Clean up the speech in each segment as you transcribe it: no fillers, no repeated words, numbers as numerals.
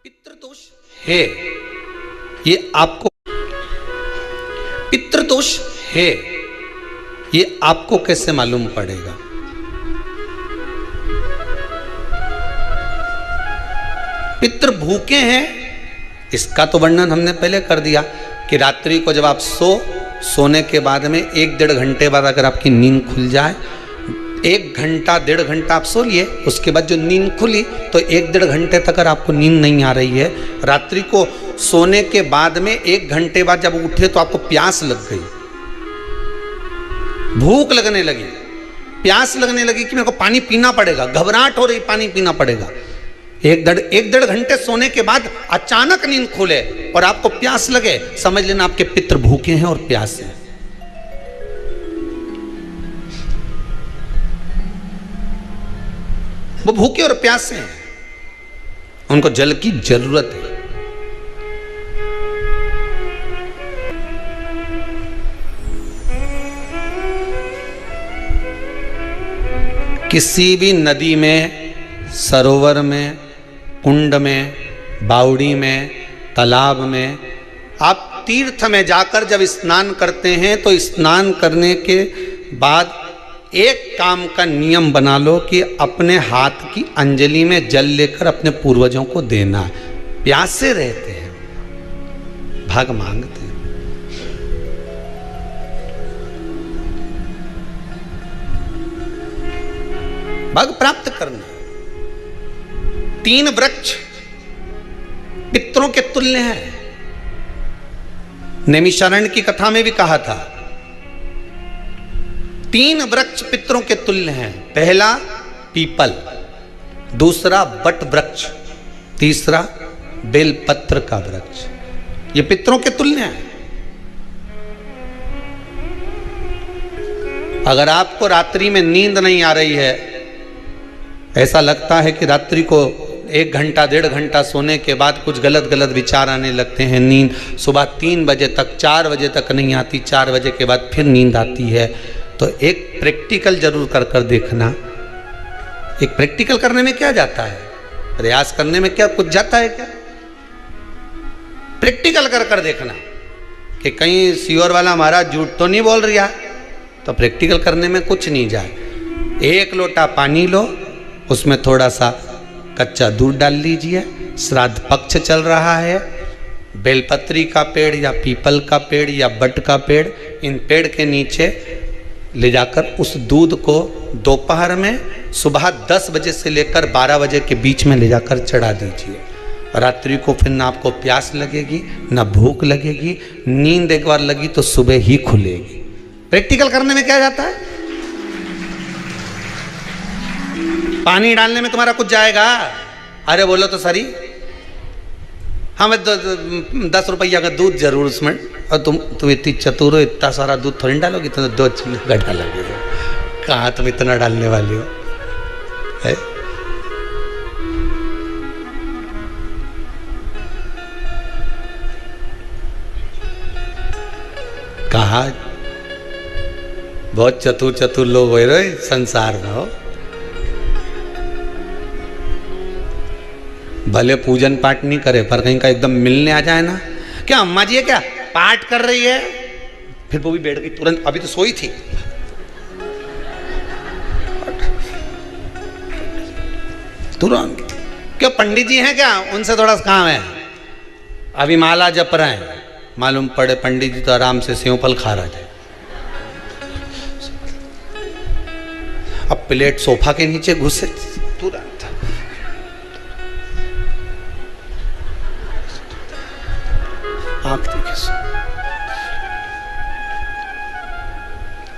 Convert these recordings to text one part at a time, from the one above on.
पितृदोष है, ये आपको पितृदोष है, ये आपको कैसे मालूम पड़ेगा? पितृ भूखे हैं, इसका तो वर्णन हमने पहले कर दिया कि रात्रि को जब आप सोने के बाद में 1-1.5 घंटे बाद अगर आपकी नींद खुल जाए, 1 घंटा 1.5 घंटा आप सो लिए, उसके बाद जो नींद खुली तो 1-1.5 घंटे तक अगर आपको नींद नहीं आ रही है, रात्रि को सोने के बाद में 1 घंटे बाद जब उठे तो आपको प्यास लग गई, भूख लगने लगी, प्यास लगने लगी कि मेरे को पानी पीना पड़ेगा, घबराहट हो रही, पानी पीना पड़ेगा। 1-1.5 घंटे सोने के बाद अचानक नींद खुले और आपको प्यास लगे, समझ लेना आपके पितृ भूखे हैं और प्यास है। वो भूखे और प्यासे हैं, उनको जल की जरूरत है। किसी भी नदी में, सरोवर में, कुंड में, बावड़ी में, तालाब में, आप तीर्थ में जाकर जब स्नान करते हैं तो स्नान करने के बाद एक काम का नियम बना लो कि अपने हाथ की अंजलि में जल लेकर अपने पूर्वजों को देना। प्यासे रहते हैं, भाग मांगते हैं। भाग प्राप्त करना। 3 वृक्ष पितरों के तुल्य हैं। नैमिषारण्य की कथा में भी कहा था 3 वृक्ष पितरों के तुल्य हैं। पहला पीपल, दूसरा बट वृक्ष, तीसरा बेलपत्र का वृक्ष। ये पितरों के तुल्य हैं। अगर आपको रात्रि में नींद नहीं आ रही है, ऐसा लगता है कि रात्रि को 1 घंटा 1.5 घंटा सोने के बाद कुछ गलत गलत विचार आने लगते हैं, नींद सुबह 3 बजे तक 4 बजे तक नहीं आती, 4 बजे के बाद फिर नींद आती है, तो एक प्रैक्टिकल जरूर कर देखना। एक प्रैक्टिकल करने में क्या जाता है, प्रयास करने में क्या कुछ जाता है क्या? प्रैक्टिकल कर देखना कि कहीं सियोर वाला महाराज झूठ तो नहीं बोल रहा, तो प्रैक्टिकल करने में कुछ नहीं जाए। 1 लोटा पानी लो, उसमें थोड़ा सा कच्चा दूध डाल लीजिए, श्राद्ध पक्ष चल रहा है, बेलपत्री का पेड़ या पीपल का पेड़ या बट का पेड़, इन पेड़ के नीचे ले जाकर उस दूध को दोपहर में सुबह 10 बजे से लेकर 12 बजे के बीच में ले जाकर चढ़ा दीजिए। रात्रि को फिर ना आपको प्यास लगेगी, ना भूख लगेगी, नींद एक बार लगी तो सुबह ही खुलेगी। प्रैक्टिकल करने में क्या जाता है? पानी डालने में तुम्हारा कुछ जाएगा? अरे बोलो तो सरी, हमें 10 रुपया का दूध जरूर उसमें, और तुम इतनी चतुर हो, इतना सारा दूध थोड़ी डालोगी, तो 2 चिल्ली का डालोगे। कहाँ तुम इतना डालने वाली हो है? कहा बहुत चतुर लोग हो रहे संसार में हो। भले पूजन पाठ नहीं करे, पर कहीं का एकदम मिलने आ जाए ना, क्या अम्मा जी है क्या पाठ कर रही है, फिर वो भी बैठ गई तुरंत, अभी तो सोई थी, तुरंत। क्यों पंडित जी हैं क्या, उनसे थोड़ा सा काम है, अभी माला जप रहे हैं, मालूम पड़े पंडित जी तो आराम से सेव फल खा रहे थे। अब प्लेट सोफा के नीचे घुसे तुरंत।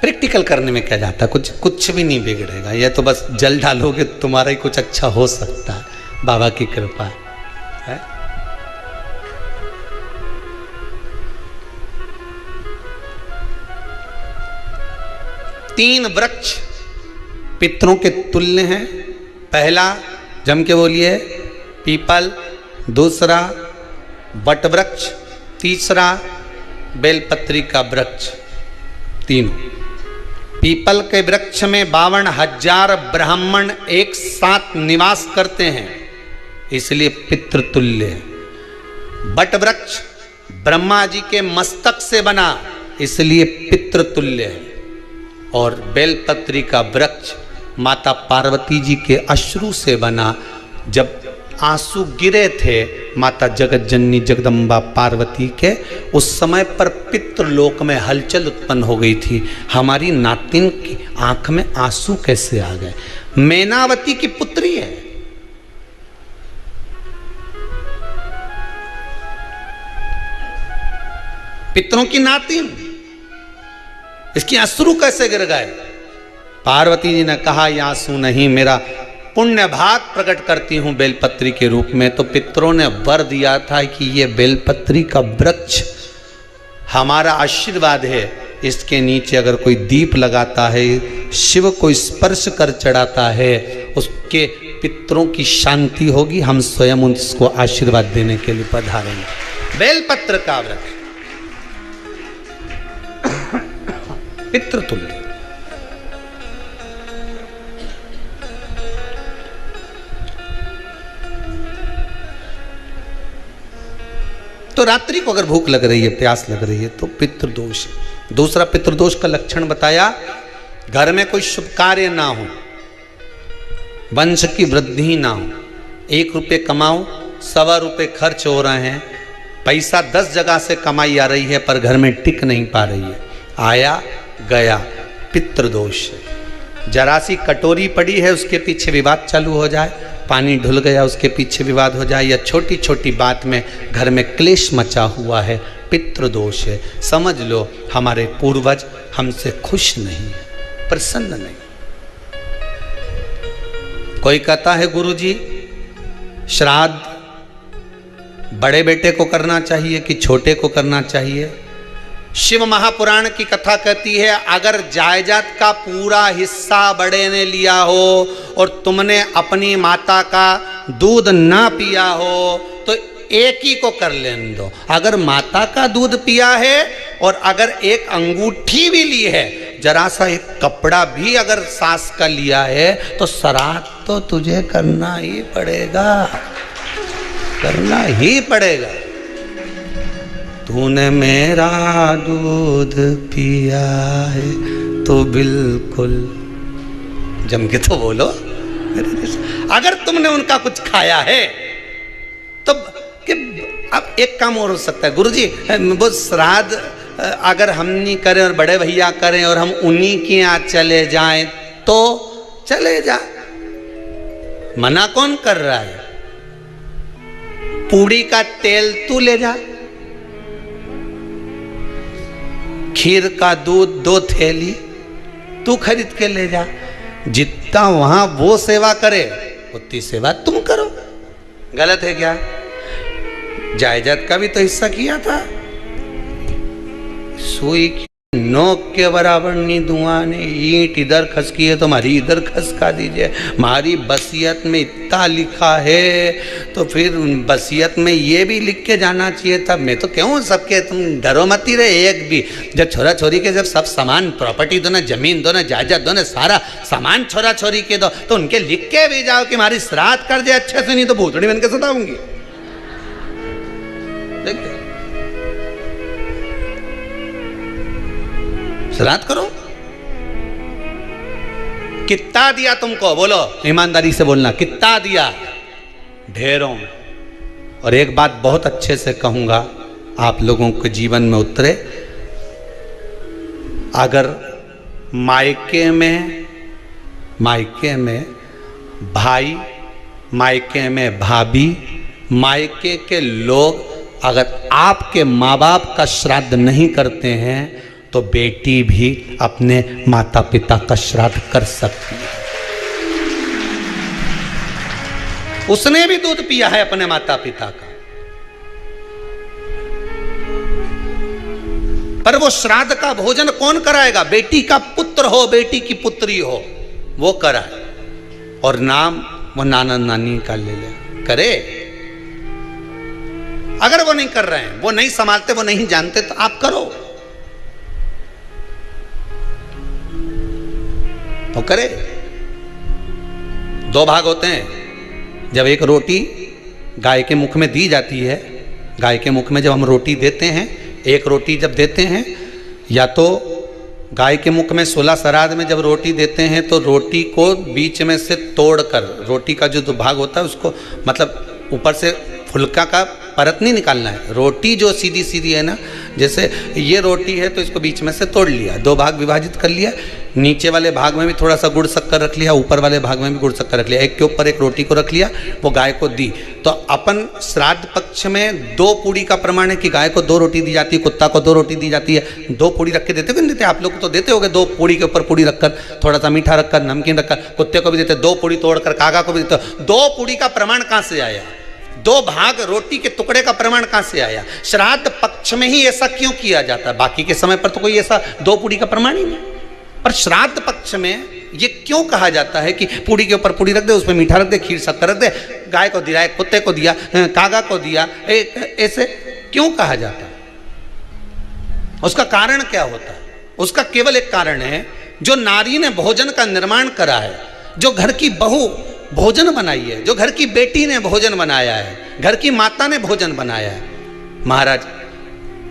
प्रैक्टिकल करने में क्या जाता है? कुछ भी नहीं बिगड़ेगा, ये तो बस जल डालोगे तुम्हारा ही कुछ अच्छा हो सकता है, बाबा की कृपा है। 3 वृक्ष पितरों के तुल्य हैं। पहला जम के बोलिए पीपल, दूसरा बट वृक्ष, तीसरा बेलपत्री का वृक्ष। तीनों पीपल के वृक्ष में 52,000 ब्राह्मण एक साथ निवास करते हैं। इसलिए पितृतुल्य है। बट वृक्ष ब्रह्मा जी के मस्तक से बना, इसलिए पितृतुल्य है। और बेलपत्री का वृक्ष माता पार्वती जी के अश्रु से बना। जब आंसू गिरे थे माता जगत जननी जगदम्बा पार्वती के, उस समय पर पितृलोक में हलचल उत्पन्न हो गई थी। हमारी नातिन की आंख में आंसू कैसे आ गए? मैनावती की पुत्री है, पितरों की नातिन, इसकी अश्रु कैसे गिर गए? पार्वती जी ने कहा ये आंसू नहीं, मेरा पुण्य भाग प्रकट करती हूं बेलपत्री के रूप में। तो पितरों ने वर दिया था कि ये बेलपत्री का वृक्ष हमारा आशीर्वाद है, इसके नीचे अगर कोई दीप लगाता है, शिव को स्पर्श कर चढ़ाता है, उसके पितरों की शांति होगी। हम स्वयं उसको आशीर्वाद देने के लिए पधारेंगे। बेलपत्र का वृक्ष पितृतुल्य। तो रात्रि को अगर भूख लग रही है, प्यास लग रही है, तो पितृदोष है। दूसरा पितृदोष का लक्षण बताया, घर में कोई शुभ कार्य ना हो, वंश की वृद्धि ना हो। 1 रुपये कमाओ, 1.25 रुपये खर्च हो रहे हैं, पैसा 10 जगह से कमाई आ रही है पर घर में टिक नहीं पा रही है, आया गया, पितृदोष है। जरा सी कटोरी पड़ी है, उसके पीछे विवाद चालू हो जाए, पानी ढुल गया उसके पीछे विवाद हो जाए, या छोटी छोटी बात में घर में क्लेश मचा हुआ है, पितृदोष है। समझ लो हमारे पूर्वज हमसे खुश नहीं है, प्रसन्न नहीं। कोई कहता है गुरुजी श्राद्ध बड़े बेटे को करना चाहिए कि छोटे को करना चाहिए? शिव महापुराण की कथा कहती है, अगर जायदाद का पूरा हिस्सा बड़े ने लिया हो और तुमने अपनी माता का दूध ना पिया हो तो एक ही को कर लेने दो। अगर माता का दूध पिया है और अगर एक अंगूठी भी ली है, जरा सा एक कपड़ा भी अगर सास का लिया है, तो श्राद्ध तो तुझे करना ही पड़ेगा, करना ही पड़ेगा। तूने मेरा दूध पिया है तो बिल्कुल जम के तो बोलो। अगर तुमने उनका कुछ खाया है तो कि अब एक काम और हो सकता है, गुरुजी वो श्राद्ध अगर हम नहीं करें और बड़े भैया करें और हम उन्हीं के यहाँ चले जाएं तो चले जा, मना कौन कर रहा है? पूड़ी का तेल तू ले जा, खीर का दूध 2 थैली तू खरीद के ले जा। जितना वहां वो सेवा करे उतनी सेवा तुम करो। गलत है क्या? जायदाद का भी तो हिस्सा किया था। सुई की नोक के बराबर नहीं दूंगा ने, ईंट इधर खसकी है तो हमारी इधर खसका दीजिए। हमारी बसियत में इतना लिखा है तो फिर बसियत में ये भी लिख के जाना चाहिए था। मैं तो क्यों सबके, तुम डरो मत ही रहे एक भी। जब छोरा छोरी के जब सब सामान, प्रॉपर्टी दो ना, जमीन दो ना, जायदाद दो ना, सारा सामान छोरा छोरी के दो, तो उनके लिख के भी जाओ कि हमारी श्राद्ध कर दे अच्छे से, नहीं तो भूतड़ी बन के सताऊंगी। देखिए श्राद्ध करो। कितना दिया तुमको? बोलो, ईमानदारी से बोलना, कितना दिया? ढेरों। और एक बात बहुत अच्छे से कहूंगा, आप लोगों के जीवन में उतरे। अगर मायके में भाई, मायके में भाभी, मायके के लोग अगर आपके माँ बाप का श्राद्ध नहीं करते हैं तो बेटी भी अपने माता पिता का श्राद्ध कर सकती है। उसने भी दूध पिया है अपने माता पिता का, पर वो श्राद्ध का भोजन कौन कराएगा? बेटी का पुत्र हो, बेटी की पुत्री हो, वो कराए। और नाम वो नाना नानी का ले ले, करे। अगर वो नहीं कर रहे हैं, वो नहीं संभालते, वो नहीं जानते, तो आप करो, तो करे। 2 भाग होते हैं। जब एक रोटी गाय के मुख में दी जाती है। गाय के मुख में जब हम रोटी देते हैं, एक रोटी जब देते हैं, या तो गाय के मुख में 16 श्राद्ध में जब रोटी देते हैं तो रोटी को बीच में से तोड़कर, रोटी का जो भाग होता है उसको, मतलब ऊपर से फुलका का परत नहीं निकालना है। रोटी जो सीधी सीधी है ना, जैसे ये रोटी है तो इसको बीच में से तोड़ लिया, 2 भाग विभाजित कर लिया, नीचे वाले भाग में भी थोड़ा सा गुड़ शक्कर रख लिया, ऊपर वाले भाग में भी गुड़ शक्कर रख लिया, एक के ऊपर एक रोटी को रख लिया, वो गाय को दी। तो अपन श्राद्ध पक्ष में 2 पूड़ी का प्रमाण है कि गाय को 2 रोटी दी जाती है, कुत्ता को 2 रोटी दी जाती है। 2 पूड़ी रख के देते हो कि नहीं देते? आप लोग तो देते होगे, 2 पूड़ी के ऊपर पूड़ी रखकर, थोड़ा सा मीठा रखकर, नमकीन रखकर, कुत्ते को भी देते, 2 पूड़ी तोड़कर कागा को भी देते। 2 पूड़ी का प्रमाण कहाँ से आया? 2 भाग रोटी के टुकड़े का प्रमाण कहां से आया? श्राद्ध पक्ष में ही ऐसा क्यों किया जाता है? बाकी के समय पर तो कोई ऐसा 2 पूड़ी का प्रमाण ही नहीं, पर श्राद्ध पक्ष में ये क्यों कहा जाता है कि पूड़ी के ऊपर पूड़ी रख दे, उसमें मीठा रख दे, खीर शक्कर रख दे, गाय को दिया, कुत्ते को दिया, कागा को दिया, ऐसे क्यों कहा जाता है? उसका कारण क्या होता है? उसका केवल एक कारण है, जो नारी ने भोजन का निर्माण करा है, जो घर की बहू भोजन बनाई है, जो घर की बेटी ने भोजन बनाया है, घर की माता ने भोजन बनाया है। महाराज,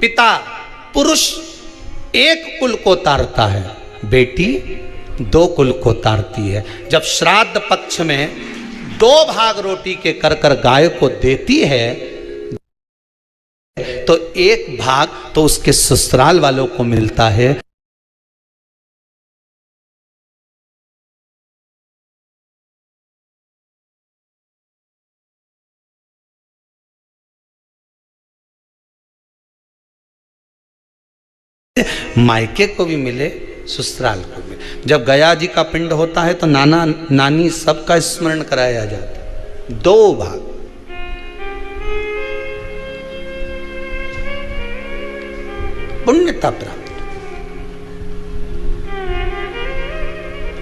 पिता पुरुष एक कुल को तारता है, बेटी 2 कुल को तारती है। जब श्राद्ध पक्ष में 2 भाग रोटी के कर कर गाय को देती है तो 1 भाग तो उसके ससुराल वालों को मिलता है। मायके को भी मिले, ससुराल को मिले। जब गया जी का पिंड होता है तो नाना नानी सबका स्मरण कराया जाता है। 2 भाग, पुण्यता प्राप्त।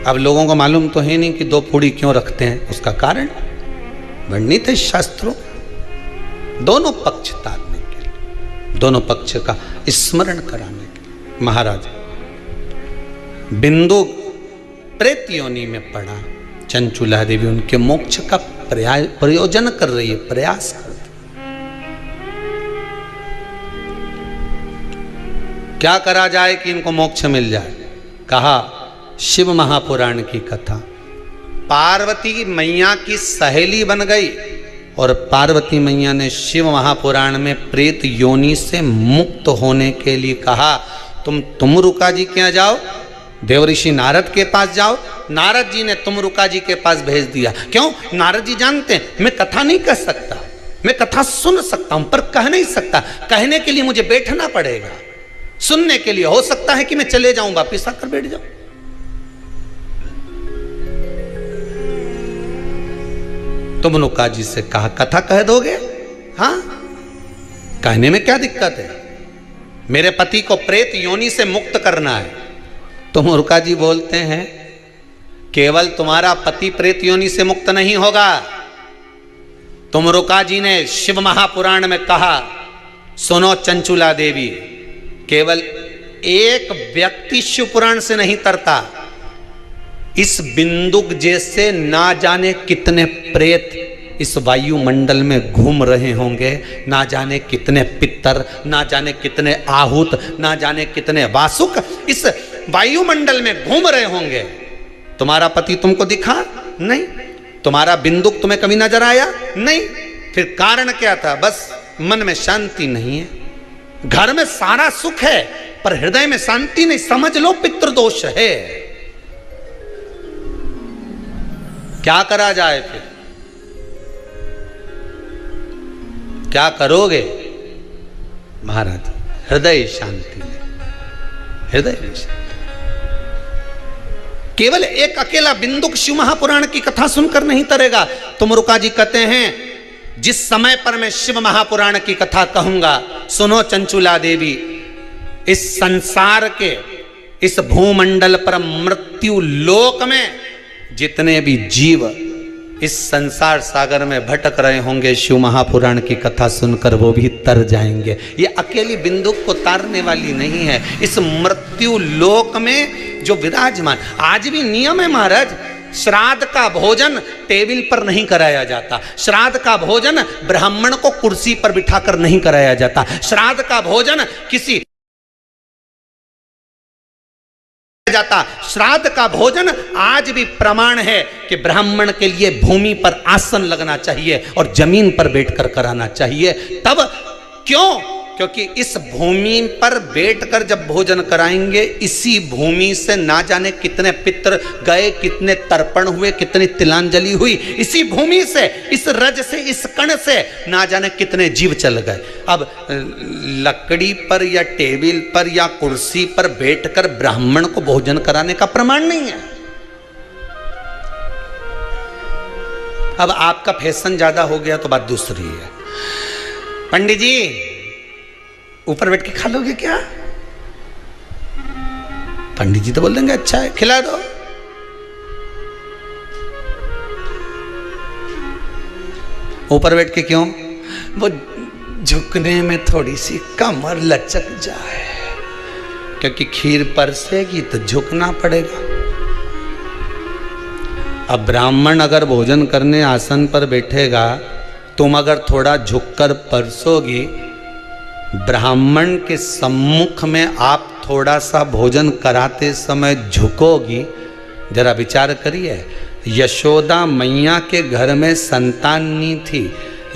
अब लोगों को मालूम तो है नहीं कि 2 पूड़ी क्यों रखते हैं, उसका कारण वर्णित है शास्त्रों। दोनों पक्ष तारने के लिए, दोनों पक्ष का स्मरण कराने के लिए। महाराज, बिंदु प्रेत योनि में पड़ा, चंचुला देवी उनके मोक्ष का प्रयोजन कर रही है, प्रयास कर रही। क्या करा जाए कि इनको मोक्ष मिल जाए? कहा शिव महापुराण की कथा। पार्वती मैया की सहेली बन गई और पार्वती मैया ने शिव महापुराण में प्रेत योनि से मुक्त होने के लिए कहा, तुम रुका जी के यहाँ जाओ, देवऋषि नारद के पास जाओ। नारद जी ने तुमरुका जी के पास भेज दिया। क्यों? नारद जी जानते हैं मैं कथा नहीं कह सकता, मैं कथा सुन सकता हूं पर कह नहीं सकता। कहने के लिए मुझे बैठना पड़ेगा, सुनने के लिए हो सकता है कि मैं चले जाऊं, वापिस आकर बैठ जाऊं। तुमरुका जी से कहा कथा कह दोगे? हाँ, कहने में क्या दिक्कत है? मेरे पति को प्रेत योनि से मुक्त करना है। तुमरुका जी बोलते हैं केवल तुम्हारा पति प्रेत योनि से मुक्त नहीं होगा। तुमरुका जी ने शिव महापुराण में कहा, सुनो चंचुला देवी, केवल एक व्यक्ति शिव पुराण से नहीं तरता, इस बिंदुक जैसे ना जाने कितने प्रेत इस वायुमंडल में घूम रहे होंगे, ना जाने कितने पितर, ना जाने कितने आहूत, ना जाने कितने वासुक इस वायुमंडल में घूम रहे होंगे। तुम्हारा पति तुमको दिखा नहीं, तुम्हारा बिंदुक तुम्हें कभी नजर आया नहीं, फिर कारण क्या था? बस मन में शांति नहीं है। घर में सारा सुख है पर हृदय में शांति नहीं, समझ लो पितृदोष है। क्या करा जाए? फिर क्या करोगे? महाराज, हृदय शांति है, हृदय में शांति। केवल एक अकेला बिंदुक शिव महापुराण की कथा सुनकर नहीं तरेगा। तुमरुका जी कहते हैं जिस समय पर मैं शिव महापुराण की कथा कहूंगा, सुनो चंचुला देवी, इस संसार के इस भूमंडल पर मृत्यु लोक में जितने भी जीव इस संसार सागर में भटक रहे होंगे, शिव महापुराण की कथा सुनकर वो भी तर जाएंगे। ये अकेली बिंदुक को तारने वाली नहीं है। इस मृत्यु लोक में जो विराजमान, आज भी नियम है महाराज, श्राद्ध का भोजन टेबल पर नहीं कराया जाता, श्राद्ध का भोजन ब्राह्मण को कुर्सी पर बिठाकर नहीं कराया जाता, श्राद्ध का भोजन किसी जाता। श्राद्ध का भोजन आज भी प्रमाण है कि ब्राह्मण के लिए भूमि पर आसन लगना चाहिए और जमीन पर बैठकर कराना चाहिए। तब क्यों? क्योंकि इस भूमि पर बैठकर जब भोजन कराएंगे, इसी भूमि से ना जाने कितने पितृ गए, कितने तर्पण हुए, कितनी तिलांजलि हुई, इसी भूमि से, इस रज से, इस कण से ना जाने कितने जीव चल गए। अब लकड़ी पर या टेबल पर या कुर्सी पर बैठकर ब्राह्मण को भोजन कराने का प्रमाण नहीं है। अब आपका फैशन ज्यादा हो गया तो बात दूसरी है। पंडित जी ऊपर बैठ के खा लोगे क्या? पंडित जी तो बोल देंगे अच्छा है खिला दो। ऊपर बैठ के क्यों? वो झुकने में थोड़ी सी कमर लचक जाए, क्योंकि खीर परसेगी तो झुकना पड़ेगा। अब ब्राह्मण अगर भोजन करने आसन पर बैठेगा, तुम अगर थोड़ा झुककर परसोगी, ब्राह्मण के सम्मुख में आप थोड़ा सा भोजन कराते समय झुकोगी। जरा विचार करिए, यशोदा मैया के घर में संतान नहीं थी।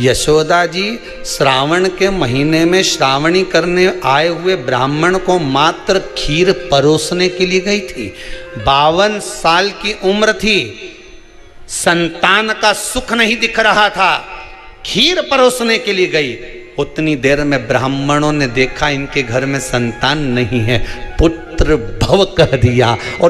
यशोदा जी श्रावण के महीने में श्रावणी करने आए हुए ब्राह्मण को मात्र खीर परोसने के लिए गई थी। 52 साल की उम्र थी, संतान का सुख नहीं दिख रहा था, खीर परोसने के लिए गई। उतनी देर में ब्राह्मणों ने देखा इनके घर में संतान नहीं है, पुत्र भव कह दिया और